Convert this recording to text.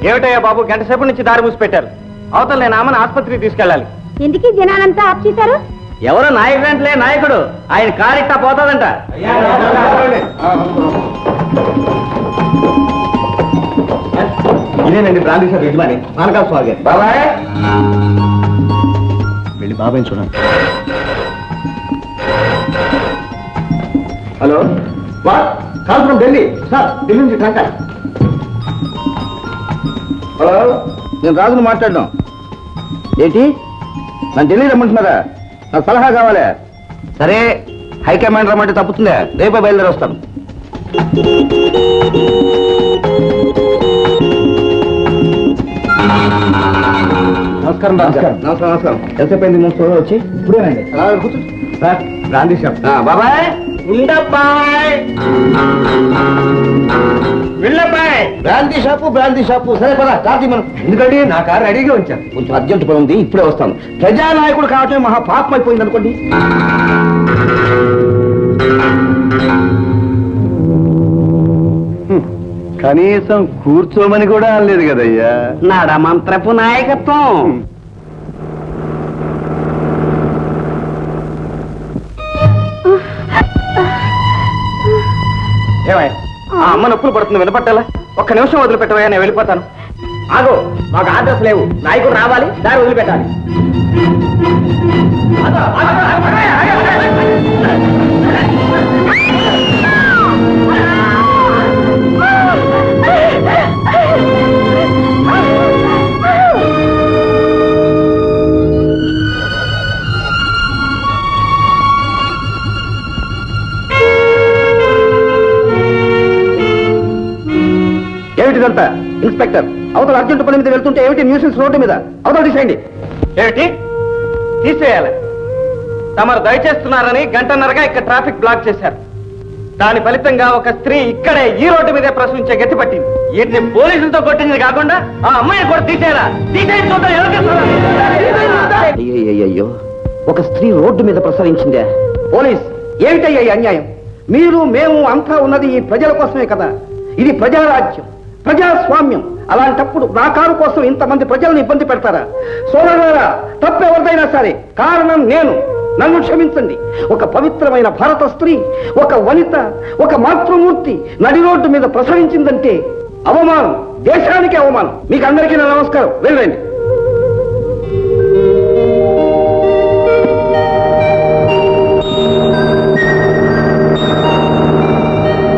ఏమిటయ్యా బాబు, గంట సేపు నుంచి దారి మూసి పెట్టారు. అవతల నేను ఆమెను ఆసుపత్రికి తీసుకెళ్ళాలి. ఎందుకు జనాలంతా ఆఫ్ చేశారు? ఎవరో నాయకుడు అంటలే నాయకుడు, ఆయన కారు ఇట్టా పోతాదంట. ఇదేనండి బ్రాంతి సార్ యజమాని మానకాల స్వామి గారు. బాబాయ్ వెళ్ళి బాబాయ్ చూడండి. Hello, call from Delhi sir. Delhi నుంచి ట్రంకా. హలో, నేను రాజును మాట్లాడడం. ఏంటి, నన్ను ఢిల్లీ రమ్మంటున్నారా? నాకు సలహా కావాలా? సరే, హైకమాండ్ రమ్మంటే తప్పుతుందా? రేపే బయలుదేరి వస్తాను. నమస్కారం. నమస్కారం నమస్కారం. ఎంతసేపు అయింది చూడ వచ్చి? ఇప్పుడేనండి. కూర్చోండి సార్. Brandy shop. బాబాయ్ ఉండబ్బాయ్, వెళ్ళబ్బాయ్. Brandy shop. సరే పదా కాదు మనం. ఎందుకండి నా కారు రెడీగా ఉంచాను. కొంచెం అర్జెంట్ పని ఉంది, ఇప్పుడే వస్తాను. ప్రజానాయకుడు కావటమే మహా పాపం అయిపోయింది అనుకోండి. కనీసం కూర్చోమని కూడా అనలేదు కదయ్యా. నడమంత్రపు నాయకత్వం. ఏమయ్య, ఆ అమ్మ నొప్పులు పడుతుంది, వినపట్టాలా? ఒక్క నిమిషం వదిలిపెట్టవయ్యా, నేను వెళ్ళిపోతాను. ఆగో, మాకు ఆర్డర్స్ లేవు. నాయకుడు రావాలి, దారి వదిలిపెట్టాలి. ఏమిటిదంతా? ఇన్స్పెక్టర్, అవతల అర్జెంట్ పని మీద వెళ్తుంటే ఏమిటి న్యూసెన్స్ రోడ్డు మీద? అవతల తీసేయండి. ఏమిటి తీసేయాలి? తమరు దయచేస్తున్నారని గంటన్నరగా ఇక్కడ ట్రాఫిక్ బ్లాక్ చేశారు. దాని ఫలితంగా ఒక స్త్రీ ఇక్కడే ఈ రోడ్డు మీదే ప్రసవించే గతి పట్టింది. వీటిని పోలీసులతో కొట్టింది కాకుండా ఆ అమ్మాయిని కూడా తీసేయాలా? తీసేసి అయ్యో, ఒక స్త్రీ రోడ్డు మీద ప్రసవించిందే. పోలీస్ ఏమిటయ్యా ఈ అన్యాయం? మీరు మేము అంతా ఉన్నది ఈ ప్రజల కోసమే కదా. ఇది ప్రజారాజ్యం, ప్రజాస్వామ్యం. అలాంటప్పుడు నా కారు కోసం ఇంతమంది ప్రజలను ఇబ్బంది పెడతారా? సోదరులారా, తప్పెవరిదైనా సరే కారణం నేను. నన్ను క్షమించండి. ఒక పవిత్రమైన భారత స్త్రీ, ఒక వనిత, ఒక మాతృమూర్తి నడి రోడ్డు మీద ప్రసవించిందంటే అవమానం, దేశానికి అవమానం. మీకు అందరికీ నా నమస్కారం. వెళ్ళండి.